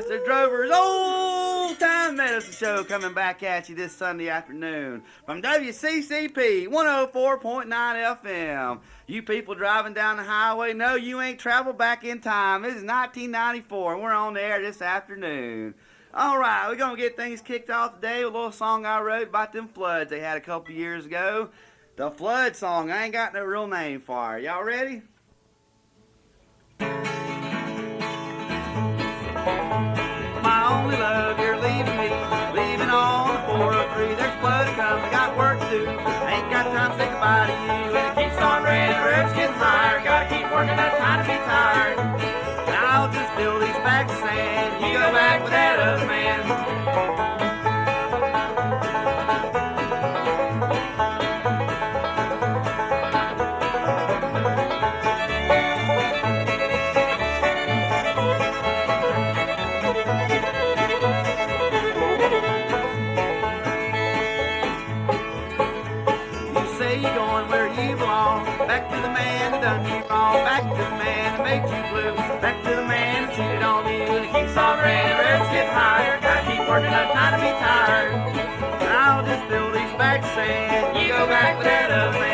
Mr. Drover's Old Time Medicine Show coming back at you this Sunday afternoon from WCCP 104.9 FM. You people driving down the highway know you ain't traveled back in time. This is 1994 and we're on the air this afternoon. All right, we're going to get things kicked off today with a little song I wrote about them floods they had a couple years ago. The flood song. I ain't got no real name for it. Y'all ready? My only love, you're leaving me, leaving on the 403. There's flood coming, got work to do. Ain't got time to say goodbye to you. And it keeps on raining, the roof's getting higher. Gotta keep working, no time to be tired. And I'll just build these bags of sand. You go back with that other man. Back to the man that done you wrong. Back to the man that made you blue. Back to the man that cheated on you. And it keeps on raining, the roof's getting higher. Gotta keep working, no time to be tired. And I'll just build these bags of sand. You go back with that other man.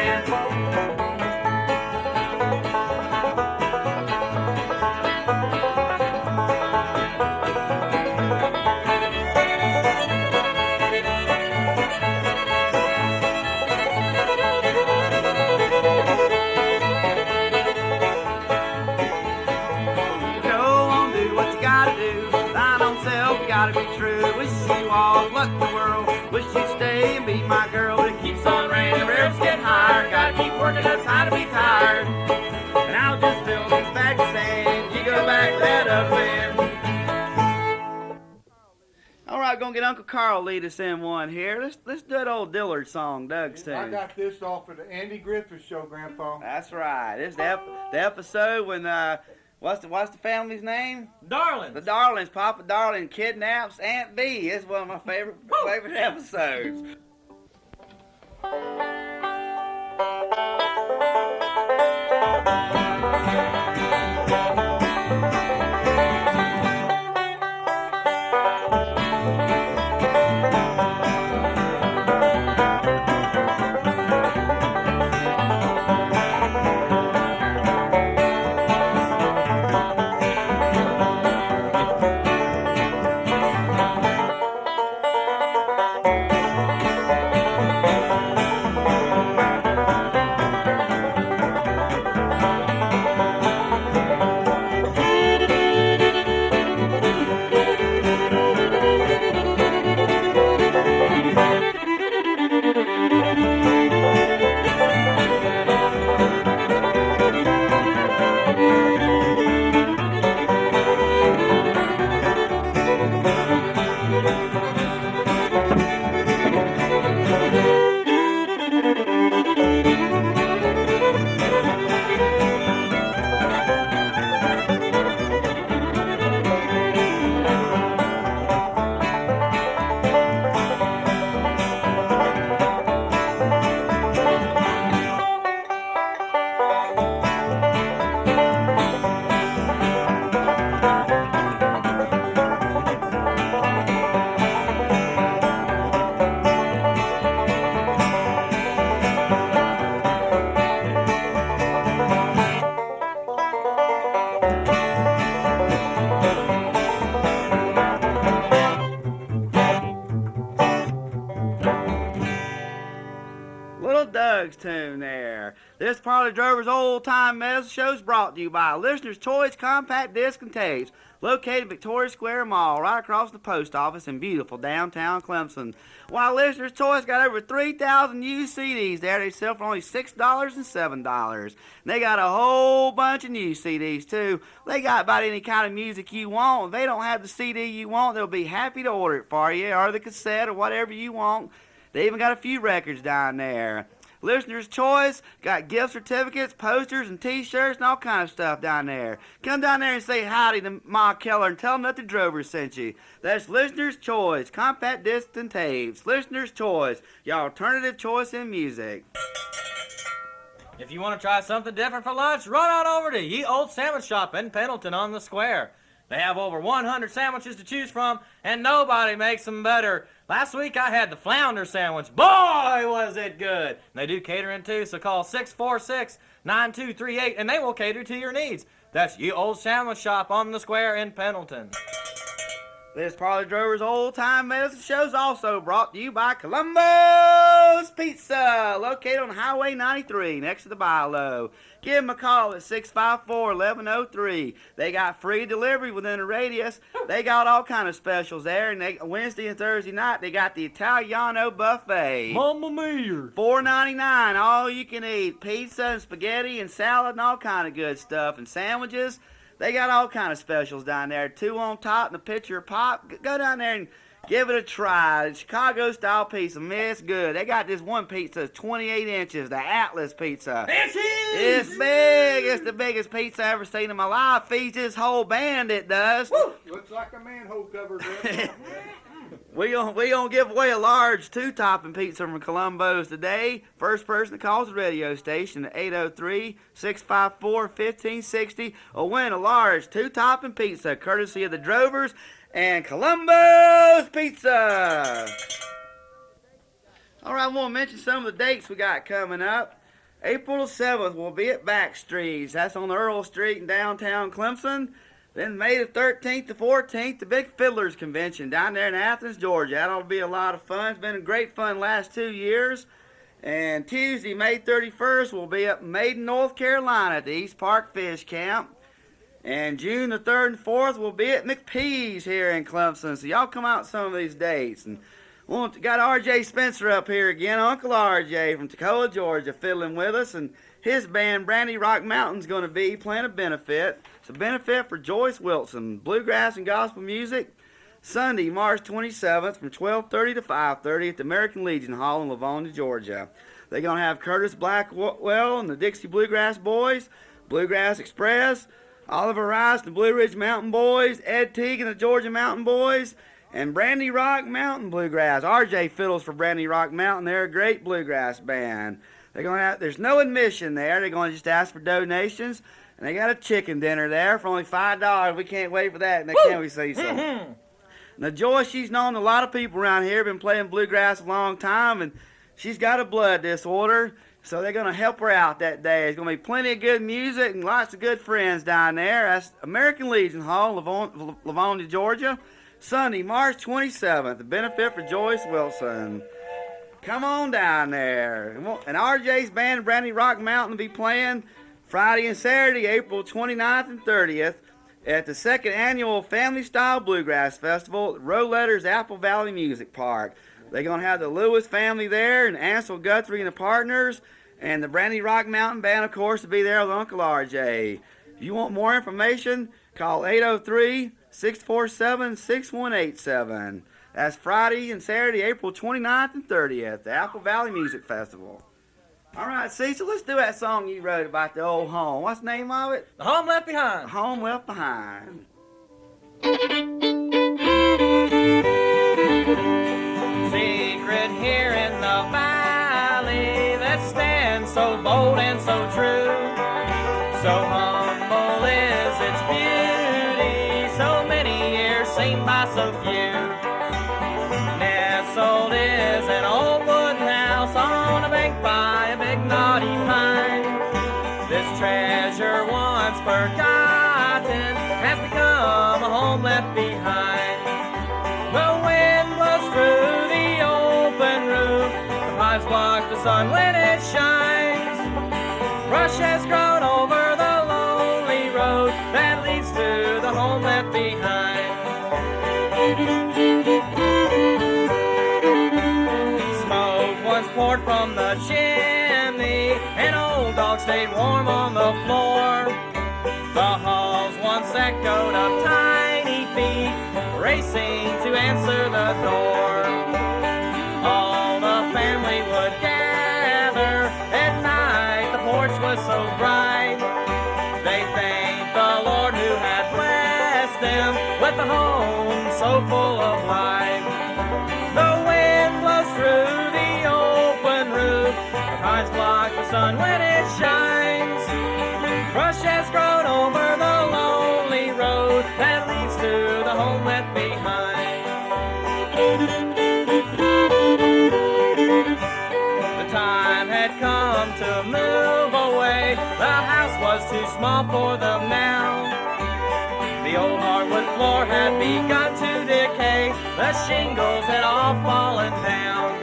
Gotta be true. Wish you all luck in the world. Wish you'd stay and be my girl. It keeps on raining, the roof's getting higher. Gotta keep working, no time to be tired. And I'll just build these bags of sand. You go back to that other man. All right, gonna get Uncle Carl lead us in one here. Let's do that old Dillard song, Doug's tune. I got this off of the Andy Griffith Show, Grandpa. That's right. This is the episode when What's the family's name? Darlings. The Darlings. Papa Darling kidnaps Aunt Bee. It's one of my favorite episodes. Tune there. This Parlor Drover's Old Time Medicine Show is brought to you by Listener's Choice Compact Disc and Tapes, located at Victoria Square Mall, right across the post office in beautiful downtown Clemson. While Listener's Choice got over 3,000 used CDs there, they sell for only $6 and $7. And they got a whole bunch of new CDs too. They got about any kind of music you want. If they don't have the CD you want, they'll be happy to order it for you, or the cassette, or whatever you want. They even got a few records down there. Listener's Choice got gift certificates, posters, and t-shirts, and all kind of stuff down there. Come down there and say howdy to Ma Keller and tell them that the Drover sent you. That's Listener's Choice, compact discs and tapes. Listener's Choice, your alternative choice in music. If you want to try something different for lunch, run on over to Ye Old Sandwich Shoppe in Pendleton on the Square. They have over 100 sandwiches to choose from, and nobody makes them better. Last week I had the flounder sandwich. Boy, was it good. They do catering too, so call 646-9238 and they will cater to your needs. That's Ye Ole Sandwich Shop on the square in Pendleton. This Parley Drover's Old Time Medicine Show is also brought to you by Columbo's Pizza, located on Highway 93 next to the Bilo. Give them a call at 654-1103. They got free delivery within a radius. They got all kind of specials there. And Wednesday and Thursday night, they got the Italiano buffet. Mamma mia! $4.99, all you can eat. Pizza and spaghetti and salad and all kind of good stuff. And sandwiches. They got all kind of specials down there. 2 on top and a pitcher of pop. Go down there and give it a try. The Chicago-style pizza, man, it's good. They got this one pizza that's 28 inches, the Atlas pizza. It's huge! It's big. It's the biggest pizza I've ever seen in my life. Feeds this whole band, it does. Woo! Looks like a manhole cover. We gonna give away a large 2-topping pizza from Columbo's today. First person that calls the radio station at 803-654-1560 will win a large 2-topping pizza courtesy of the Drovers and Columbo's Pizza. All right, I want to mention some of the dates we got coming up. April the 7th, we'll be at Backstreet's. That's on Earl Street in downtown Clemson. Then May the 13th to 14th, the Big Fiddlers Convention down there in Athens, Georgia. That ought to be a lot of fun. It's been a great fun last 2 years. And Tuesday, May 31st, we'll be up in Maiden, North Carolina at the East Park Fish Camp. And June the 3rd and 4th, we'll be at McPee's here in Clemson. So y'all come out some of these dates. And got R.J. Spencer up here again, Uncle R.J. from Toccoa, Georgia, fiddling with us. And his band, Brandy Rock Mountain's going to be playing a benefit. It's a benefit for Joyce Wilson, bluegrass and gospel music, Sunday, March 27th from 12:30 to 5:30 at the American Legion Hall in Livonia, Georgia. They're going to have Curtis Blackwell and the Dixie Bluegrass Boys, Bluegrass Express, Oliver Rice and the Blue Ridge Mountain Boys, Ed Teague and the Georgia Mountain Boys, and Brandy Rock Mountain Bluegrass. RJ fiddles for Brandy Rock Mountain. They're a great bluegrass band. There's no admission there. They're going to just ask for donations. And they got a chicken dinner there for only $5. We can't wait for that. Now, can we see some? Mm-hmm. Now, Joyce, she's known a lot of people around here, been playing bluegrass a long time, and she's got a blood disorder, so they're going to help her out that day. There's going to be plenty of good music and lots of good friends down there. That's American Legion Hall, Livonia, Georgia, Sunday, March 27th, the benefit for Joyce Wilson. Come on down there. And RJ's band, Brandy Rock Mountain, will be playing Friday and Saturday, April 29th and 30th at the 2nd Annual Family Style Bluegrass Festival at Rowletter's Apple Valley Music Park. They're going to have the Lewis family there and Ansel Guthrie and the partners, and the Brandy Rock Mountain Band, of course, will be there with Uncle RJ. If you want more information, call 803-647-6187. That's Friday and Saturday, April 29th and 30th, the Apple Valley Music Festival. All right, Cecil, let's do that song you wrote about the old home. What's the name of it? The Home Left Behind. Home Left Behind. Secret here in the valley that stands so bold and so true. So humble is its beauty, so many years seen by so few. Nestled is an old wooden house on a bank by a big knotty pine. This treasure once forgotten has become a home left behind. The wind blows through the open roof, the pines block the sun when it shines. Brush has grown over the lonely road that leads to the home left behind. Smoke once poured from the chimney, an old dog stayed warm on the floor. The halls once echoed of tiny feet racing to answer the door. All the family would gather at night, the porch was so bright. They thanked the Lord who had blessed them with a home so full of life. The wind blows through the open roof, the pines block the sun when it shines. Brush has grown over the lonely road that leads to the home left behind. The time had come to move away. The house was too small for them now. The old hardwood floor had begun to decay. The shingles had all fallen down.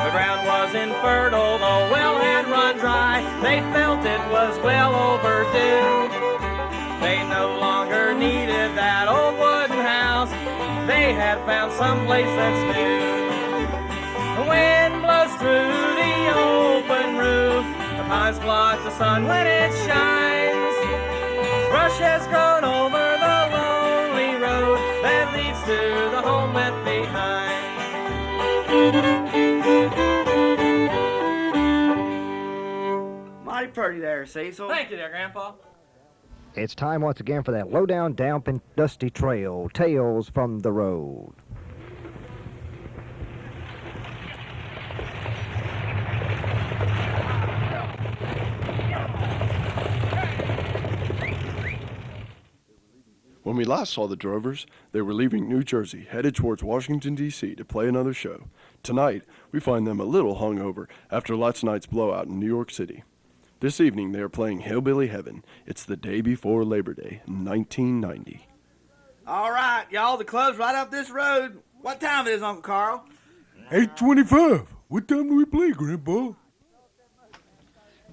The ground was infertile, the well had run dry. They felt it was well overdue. They no longer needed that old wooden house. They had found someplace that's new. The wind blows through the open roof. The pines block the sun when it shines. Brush has grown over the lonely road that leads to the home left behind. Mighty pretty there, Cecil. Thank you there, Grandpa. It's time once again for that low-down, damp, and dusty trail, Tales from the Road. When we last saw the Drovers, they were leaving New Jersey, headed towards Washington, D.C. to play another show. Tonight, we find them a little hungover after last night's blowout in New York City. This evening, they are playing Hillbilly Heaven. It's the day before Labor Day, 1990. All right, y'all, the club's right up this road. What time it is, Uncle Carl? 8:25. What time do we play, Grandpa?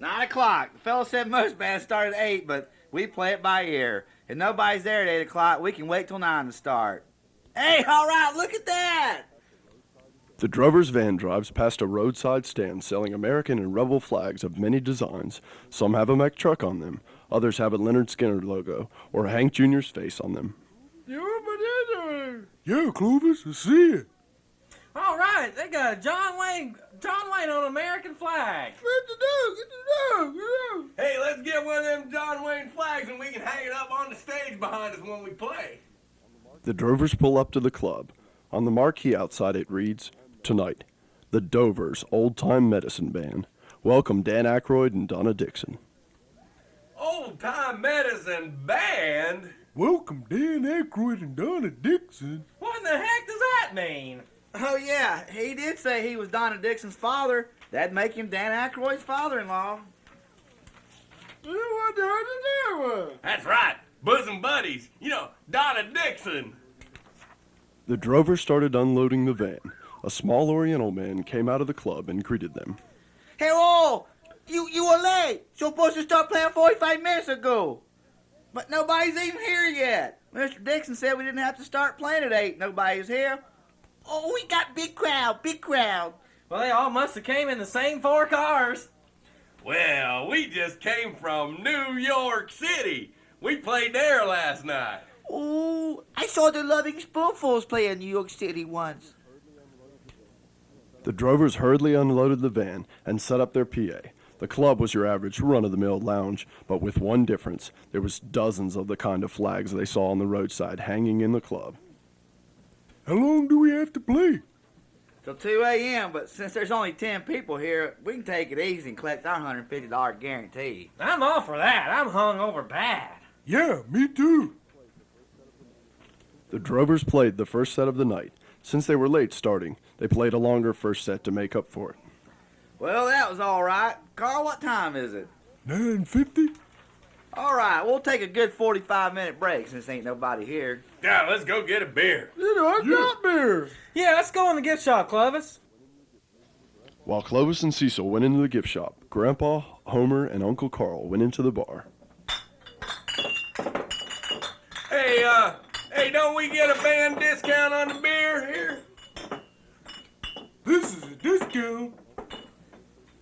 9 o'clock. The fellow said most bands start at 8, but we play it by ear. If nobody's there at 8 o'clock, we can wait till 9 to start. Hey, all right, look at that! The Drovers' van drives past a roadside stand selling American and rebel flags of many designs. Some have a Mack truck on them. Others have a Leonard Skinner logo or Hank Jr.'s face on them. Yeah, Clovis, I see it. All right, they got John Wayne on an American flag. Hey, let's get one of them John Wayne flags and we can hang it up on the stage behind us when we play. The Drovers pull up to the club. On the marquee outside it reads, "Tonight, the Dovers Old Time Medicine Band. Welcome Dan Aykroyd and Donna Dixon." Old time medicine band? Welcome, Dan Aykroyd and Donna Dixon. What in the heck does that mean? Oh, yeah, he did say he was Donna Dixon's father. That'd make him Dan Aykroyd's father-in-law. What the hell is that one? That's right, bosom buddies. You know, Donna Dixon. The Drovers started unloading the van. A small Oriental man came out of the club and greeted them. Hello! You were late. Supposed to start playing 45 minutes ago. But nobody's even here yet. Mr. Dixon said we didn't have to start playing at 8. Nobody's here. Oh, we got big crowd, big crowd. Well, they all must have came in the same 4 cars. Well, we just came from New York City. We played there last night. Oh, I saw the Loving Spoonfuls play in New York City once. The Drovers hurriedly unloaded the van and set up their PA. The club was your average run-of-the-mill lounge, but with one difference. There was dozens of the kind of flags they saw on the roadside hanging in the club. How long do we have to play? Till 2 a.m., but since there's only 10 people here, we can take it easy and collect our $150 guarantee. I'm all for that. I'm hung over bad. Yeah, me too. The Drovers played the first set of the night. Since they were late starting, they played a longer first set to make up for it. Well, that was all right. Carl, what time is it? 9:50? All right, we'll take a good 45-minute break since ain't nobody here. Yeah, let's go get a beer. I got beer. Yeah, let's go in the gift shop, Clovis. While Clovis and Cecil went into the gift shop, Grandpa, Homer, and Uncle Carl went into the bar. Hey, don't we get a band discount on the beer here? This is a discount.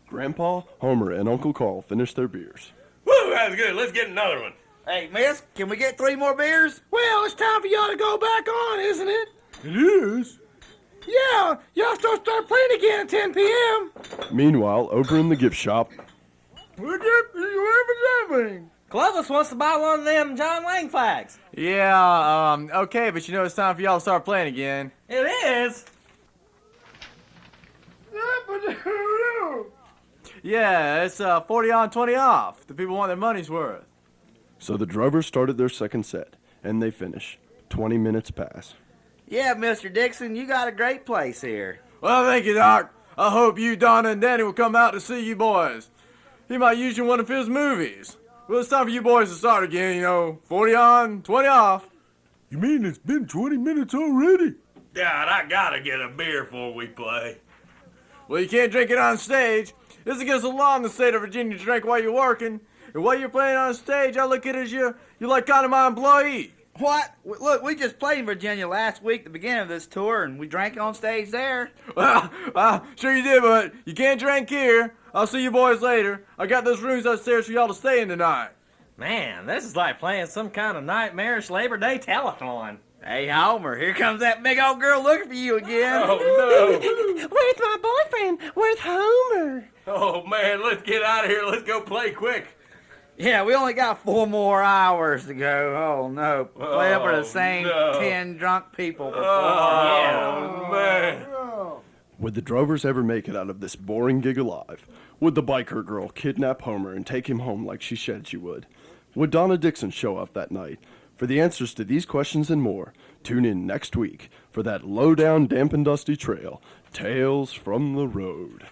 Grandpa, Homer, and Uncle Carl finished their beers. Woo, that's good. Let's get another one. Hey, miss, can we get 3 more beers? Well, it's time for y'all to go back on, isn't it? It is. Yeah, y'all start playing again at 10 p.m. Meanwhile, over in the gift shop, What's happening? Clovis wants to buy one of them John Wayne flags. Yeah, okay, but you know it's time for y'all to start playing again. It is. Yeah, it's 40 on, 20 off. The people want their money's worth. so the Drovers started their second set. and they finish. 20 minutes pass. Yeah, Mr. Dixon, you got a great place here. Well, thank you, Doc. I hope you, Donna, and Danny will come out to see you boys. He might use you in one of his movies. Well, it's time for you boys to start again, 40 on, 20 off. You mean it's been 20 minutes already? Dad, I gotta get a beer before we play. Well, you can't drink it on stage. It's against the law in the state of Virginia to drink while you're working. And while you're playing on stage, I look at it as you're like kind of my employee. What? Look, we just played in Virginia last week at the beginning of this tour, and we drank on stage there. Well, sure you did, but you can't drink here. I'll see you boys later. I got those rooms upstairs for y'all to stay in tonight. Man, this is like playing some kind of nightmarish Labor Day telethon. Hey, Homer, here comes that big old girl looking for you again. Oh, no. Where's my boyfriend? Where's Homer? Oh, man, let's get out of here. Let's go play quick. Yeah, we only got 4 more hours to go. Oh, no. Play up for the same no. 10 drunk people for 4 Oh, man. Would the Drovers ever make it out of this boring gig alive? Would the biker girl kidnap Homer and take him home like she said she would? Would Donna Dixon show up that night? For the answers to these questions and more, tune in next week for that low-down, damp and dusty trail, Tales from the Road.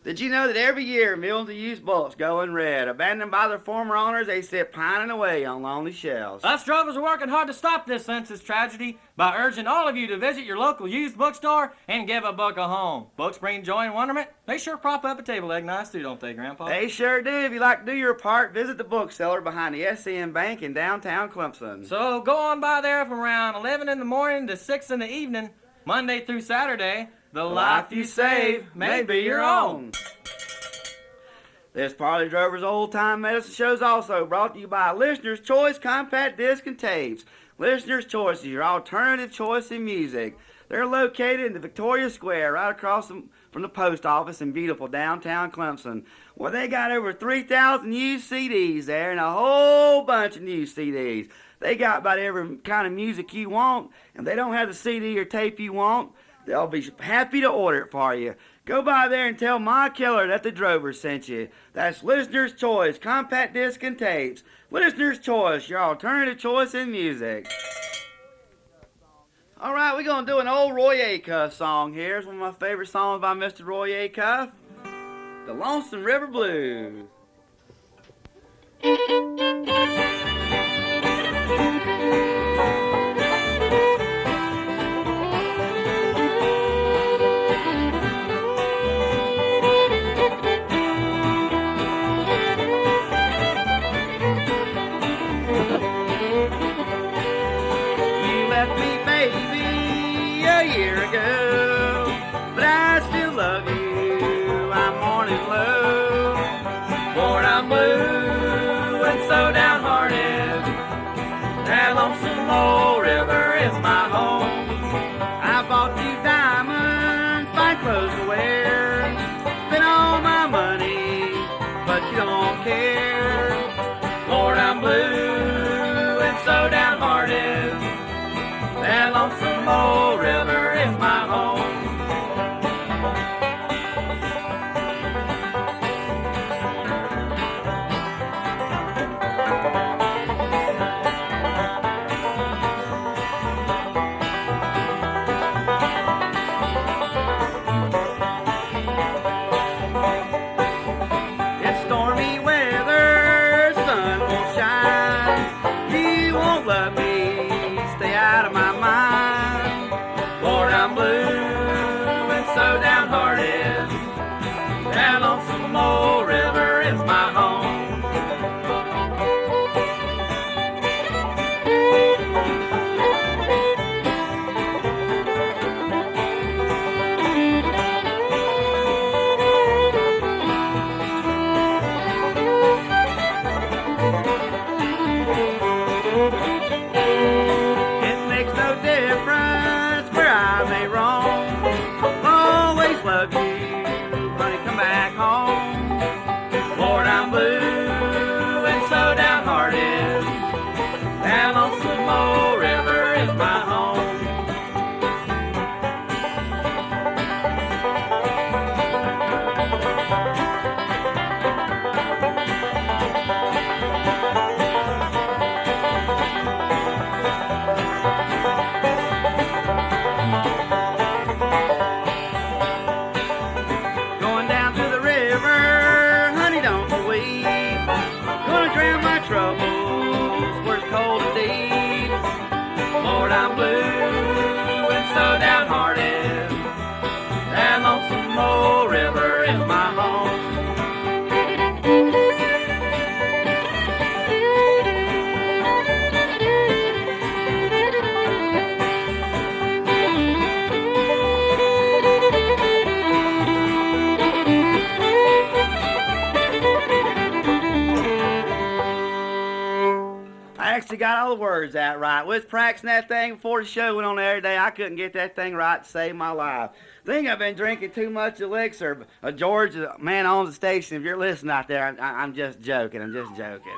Did you know that every year millions of used bullets go unread? Abandoned by their former owners, they sit pining away on lonely shelves. Us drovers are working hard to stop this senseless tragedy by urging all of you to visit your local used bookstore and give a book a home. Books bring joy and wonderment. They sure prop up a table leg nice too, don't they, Grandpa? They sure do. If you'd like to do your part, visit the Book Cellar behind the SCM Bank in downtown Clemson. So go on by there from around 11 in the morning to 6 in the evening, Monday through Saturday. The life you save may be your own. This Parley Drover's Old Time Medicine Show is also brought to you by Listener's Choice Compact Disc and Tapes. Listener's Choice is your alternative choice in music. They're located in the Victoria Square, right across from the post office in beautiful downtown Clemson. Well, they got over 3,000 used CDs there and a whole bunch of new CDs. They got about every kind of music you want, and they don't have the CD or tape you want. They'll be happy to order it for you. Go by there and tell Ma Killer that the Drovers sent you. That's Listener's Choice, Compact Disc and Tapes. Listener's Choice, your alternative choice in music. All right, we're going to do an old Roy Acuff song here. It's one of my favorite songs by Mr. Roy Acuff. The Lonesome River Blues. But I still love you. I'm mourning low. Lord, I'm blue and so downhearted. That lonesome old river is my home. I bought you diamonds, fine clothes to wear. Spent all my money, but you don't care. Lord, I'm blue and so downhearted. That lonesome old river is my home. It's stormy weather, sun won't shine. You won't love me, stay out of my mind. Lord, I'm blue and so downhearted. That lonesome old river is my home. It makes no difference where I may roam. Always love you, honey, come back home. Lord, I'm blue and so downhearted. That lonesome old river is my home. is my home. I actually got all the words out right. We was practicing that thing before the show went on there today. I couldn't get that thing right to save my life. I think I've been drinking too much elixir. George, the man owns the station, if you're listening out there, I'm just joking. I'm just joking.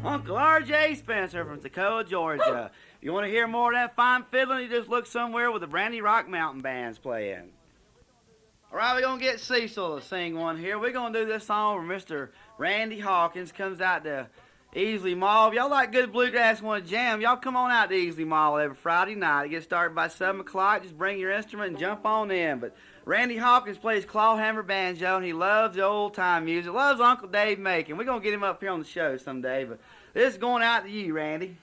Uncle R.J. Spencer from Toccoa, Georgia. You want to hear more of that fine fiddling? You just look somewhere with the Brandy Rock Mountain Band's playing. All right, we're going to get Cecil to sing one here. We're going to do this song where Mr. Randy Hawkins comes out to Easley Mall. If y'all like good bluegrass and want to jam, y'all come on out to Easley Mall every Friday night. It gets started by 7 o'clock. Just bring your instrument and jump on in. But Randy Hawkins plays clawhammer banjo, and he loves the old-time music. Loves Uncle Dave Macon. We're going to get him up here on the show someday, but this is going out to you, Randy.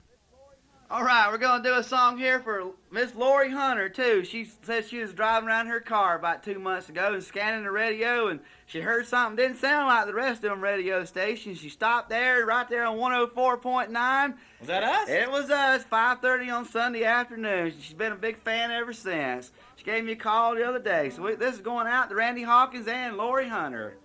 All right, we're going to do a song here for Miss Lori Hunter, too. She said she was driving around her car about 2 months ago and scanning the radio, and she heard something didn't sound like the rest of them radio stations. She stopped there, right there on 104.9. Was that us? It was us, 5:30 on Sunday afternoon. She's been a big fan ever since. She gave me a call the other day. So this is going out to Randy Hawkins and Lori Hunter.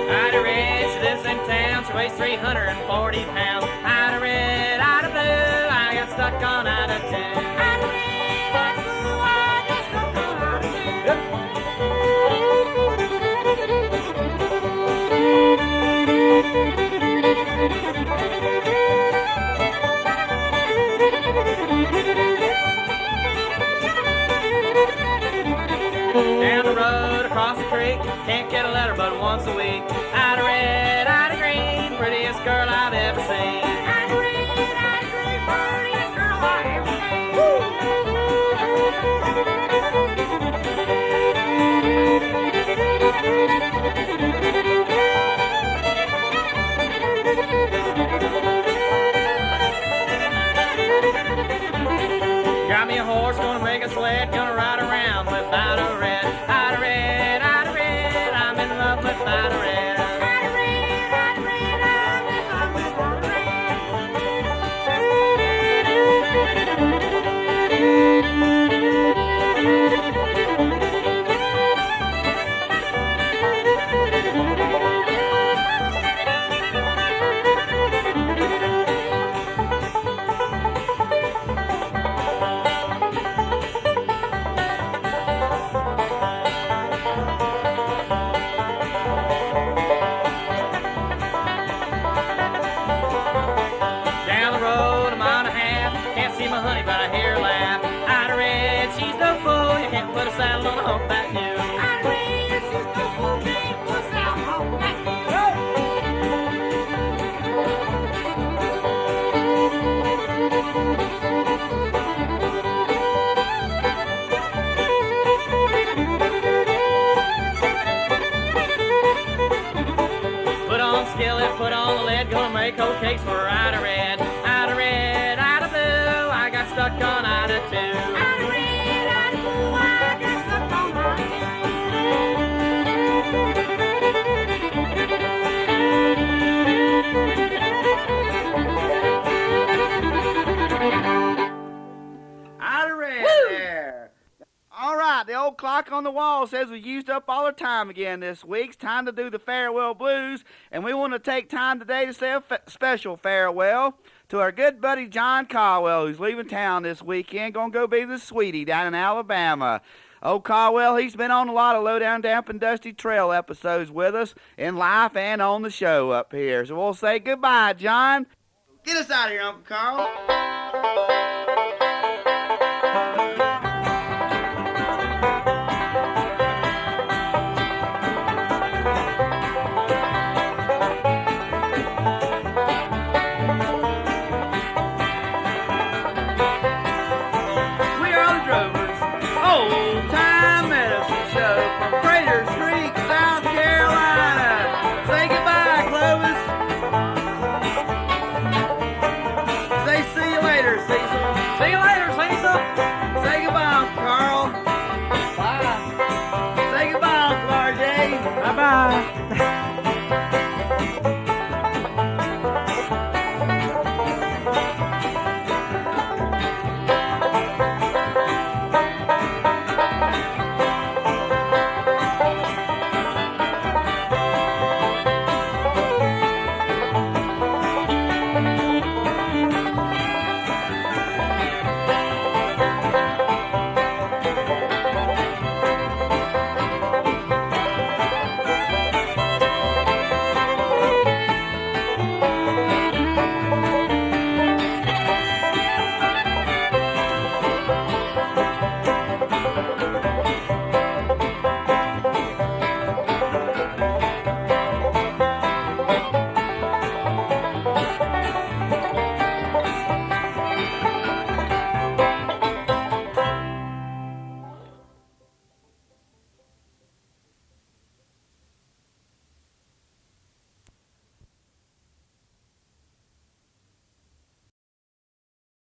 Ida Red, she lives in town, she weighs 340 pounds. Ida Red, Ida Blue, I got stuck on Ida too. Ida Red, Ida Blue, I got stuck on Ida too. Down the road, across the creek, can't get a letter but once a week. Ida Red, Ida Green, prettiest girl I've ever seen. Ida Red, Ida Green, prettiest girl I've ever seen. Got me a horse, gonna make a sled, gonna ride around with Ida Red. Ida Red, Ida Red, I'm in love with Ida Red. skillet, put on the lid, gonna make oat cakes for Ida Red. Ida Red, Ida Blue, I got stuck on Ida too. Ida Red, Ida Blue, I got stuck on Ida Ida Red there. All right, the old clock on the wall says we used up all our time again this week. It's time to do the farewell blues, and we want to take time today to say a special farewell to our good buddy John Caldwell, who's leaving town this weekend, gonna go be the sweetie down in Alabama. Old Caldwell, he's been on a lot of Low Down, Damp, and Dusty Trail episodes with us in life and on the show up here. So we'll say goodbye, John. Get us out of here, Uncle Carl.